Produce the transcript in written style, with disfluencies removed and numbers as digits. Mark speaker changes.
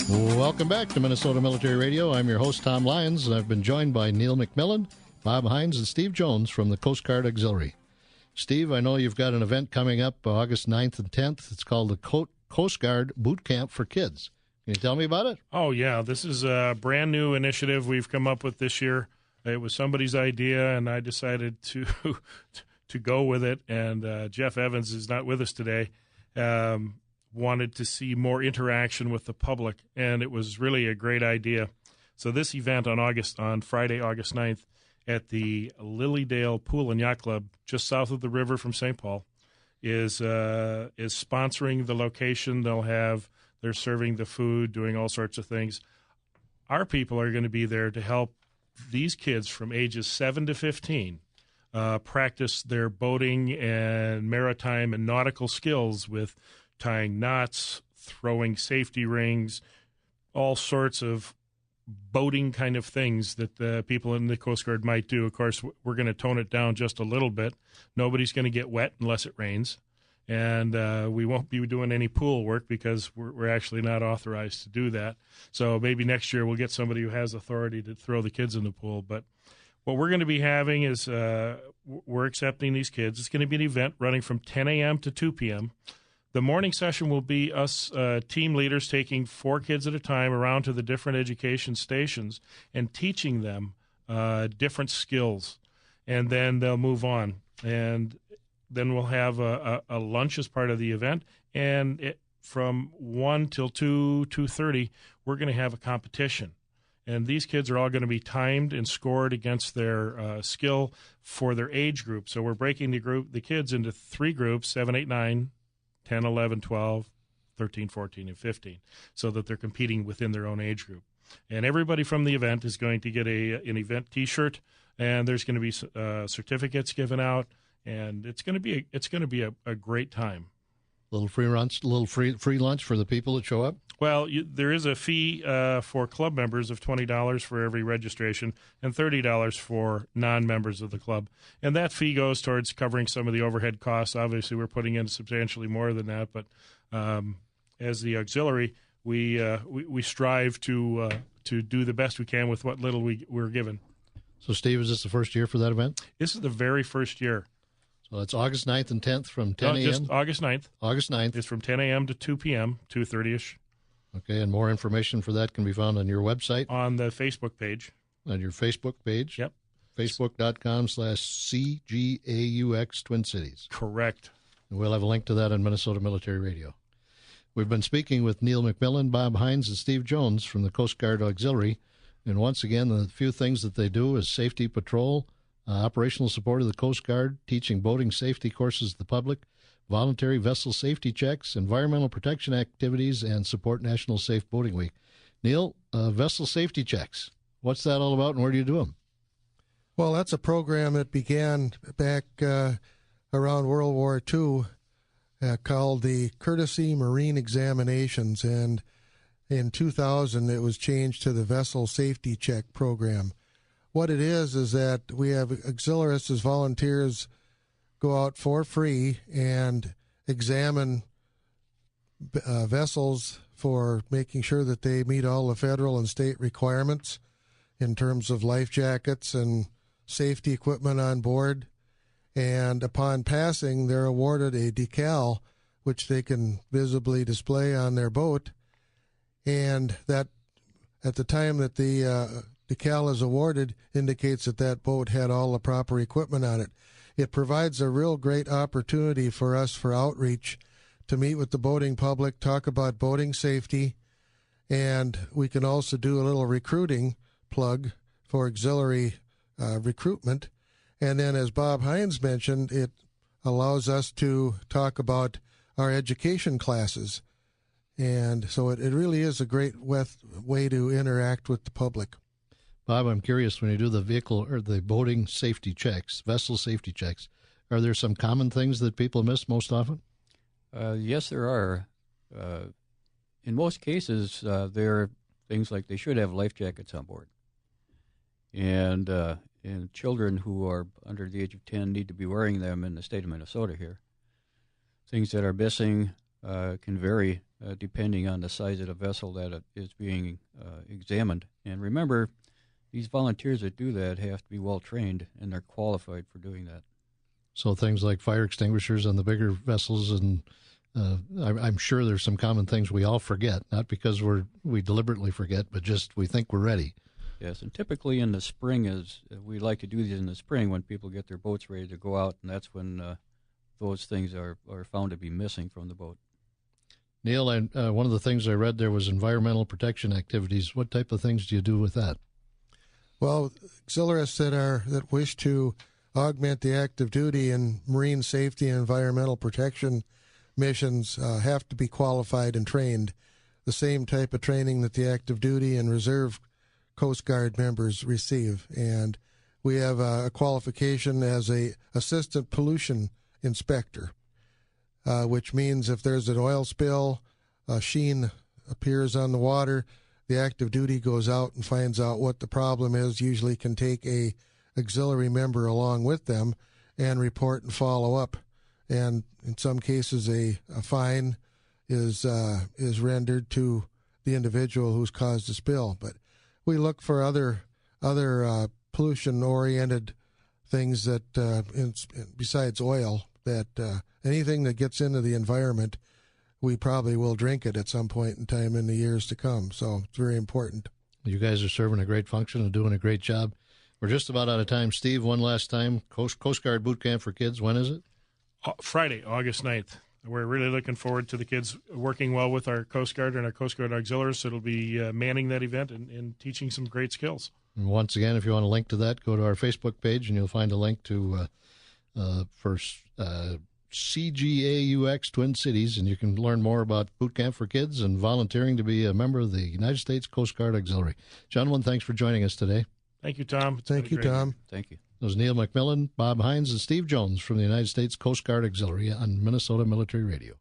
Speaker 1: Welcome back to Minnesota Military Radio. I'm your host, Tom Lyons, and I've been joined by Neil McMillin, Bob Heinz, and Steve Jones from the Coast Guard Auxiliary. Steve, I know you've got an event coming up August 9th and 10th. It's called the Coast Guard Boot Camp for Kids. Can you tell me about it?
Speaker 2: Oh, yeah. This is a brand new initiative we've come up with this year. It was somebody's idea, and I decided to go with it. And Jeff Evans is not with us today. Wanted to see more interaction with the public, and it was really a great idea. So this event on Friday, August 9th, at the Lilydale Pool and Yacht Club, just south of the river from St. Paul, is sponsoring the location. They're serving the food, doing all sorts of things. Our people are going to be there to help these kids from ages 7 to 15 practice their boating and maritime and nautical skills with tying knots, throwing safety rings, all sorts of boating kind of things that the people in the Coast Guard might do. Of course, we're going to tone it down just a little bit. Nobody's going to get wet unless it rains. And we won't be doing any pool work because we're actually not authorized to do that. So maybe next year we'll get somebody who has authority to throw the kids in the pool. But what we're going to be having is we're accepting these kids. It's going to be an event running from 10 a.m. to 2 p.m. The morning session will be us team leaders taking 4 kids at a time around to the different education stations and teaching them different skills. And then they'll move on. And then we'll have a lunch as part of the event. And from 1 till 2:30, we're going to have a competition. And these kids are all going to be timed and scored against their skill for their age group. So we're breaking the kids into 3 groups, 7, 8, 9, 10, 11, 12, 13, 14, and 15, so that they're competing within their own age group. And everybody from the event is going to get an event T-shirt, and there's going to be certificates given out, and it's going to be a great time.
Speaker 1: Little free lunch for the people that show up.
Speaker 2: Well, there is a fee for club members of $20 for every registration and $30 for non-members of the club. And that fee goes towards covering some of the overhead costs. Obviously, we're putting in substantially more than that. But as the auxiliary, we strive to do the best we can with what little we're given.
Speaker 1: So, Steve, is this the first year for that event?
Speaker 2: This is the very first year.
Speaker 1: So it's August 9th and 10th from 10 a.m.?
Speaker 2: Just August 9th.
Speaker 1: August 9th.
Speaker 2: It's from 10 a.m. to 2 p.m., 2:30-ish.
Speaker 1: Okay, and more information for that can be found on your website?
Speaker 2: On the Facebook page.
Speaker 1: On your Facebook page?
Speaker 2: Yep.
Speaker 1: Facebook.com/CGAUX Twin Cities.
Speaker 2: Correct.
Speaker 1: And we'll have a link to that on Minnesota Military Radio. We've been speaking with Neil McMillin, Bob Heinz, and Steve Jones from the Coast Guard Auxiliary. And once again, the few things that they do is safety patrol, operational support of the Coast Guard, teaching boating safety courses to the public, voluntary vessel safety checks, environmental protection activities, and support National Safe Boating Week. Neil, vessel safety checks, what's that all about and where do you do them?
Speaker 3: Well, that's a program that began back around World War II called the Courtesy Marine Examinations, and in 2000 it was changed to the Vessel Safety Check program. What it is that we have auxiliarists as volunteers go out for free and examine vessels for making sure that they meet all the federal and state requirements in terms of life jackets and safety equipment on board. And upon passing, they're awarded a decal, which they can visibly display on their boat. And that, at the time that the decal is awarded, indicates that that boat had all the proper equipment on it. It provides a real great opportunity for us for outreach to meet with the boating public, talk about boating safety, and we can also do a little recruiting plug for auxiliary recruitment. And then, as Bob Heinz mentioned, it allows us to talk about our education classes. And so it really is a great way to interact with the public.
Speaker 1: Bob, I'm curious, when you do the vehicle or the boating safety checks, vessel safety checks, are there some common things that people miss most often?
Speaker 4: Yes, there are. In most cases, there are things like they should have life jackets on board. And children who are under the age of 10 need to be wearing them in the state of Minnesota here. Things that are missing can vary depending on the size of the vessel that is being examined. And remember, these volunteers that do that have to be well trained, and they're qualified for doing that.
Speaker 1: So things like fire extinguishers on the bigger vessels, and I'm sure there's some common things we all forget, not because we deliberately forget, but just we think we're ready.
Speaker 4: Yes, and typically in the spring, we like to do these in the spring when people get their boats ready to go out, and that's when those things are found to be missing from the boat.
Speaker 1: Neil, one of the things I read there was environmental protection activities. What type of things do you do with that?
Speaker 3: Well, auxiliaries that wish to augment the active duty in marine safety and environmental protection missions have to be qualified and trained, the same type of training that the active duty and reserve Coast Guard members receive. And we have a qualification as a assistant pollution inspector, which means if there's an oil spill, a sheen appears on the water, the active duty goes out and finds out what the problem is, usually can take a auxiliary member along with them and report and follow up. And in some cases, a fine is rendered to the individual who's caused the spill. But we look for other pollution-oriented things that, besides oil, that anything that gets into the environment, we probably will drink it at some point in time in the years to come. So it's very important.
Speaker 1: You guys are serving a great function and doing a great job. We're just about out of time. Steve, one last time, Coast Guard Boot Camp for Kids, when is it?
Speaker 2: Friday, August 9th. We're really looking forward to the kids working well with our Coast Guard and our Coast Guard auxiliaries. So it'll be manning that event and teaching some great skills.
Speaker 1: And once again, if you want a link to that, go to our Facebook page and you'll find a link to CGAUX Twin Cities, and you can learn more about Boot Camp for Kids and volunteering to be a member of the United States Coast Guard Auxiliary. Gentlemen, thanks for joining us today.
Speaker 2: Thank you, Tom.
Speaker 3: Thank you, Tom.
Speaker 4: Thank you.
Speaker 1: That was Neil McMillin, Bob Heinz, and Steve Jones from the United States Coast Guard Auxiliary on Minnesota Military Radio.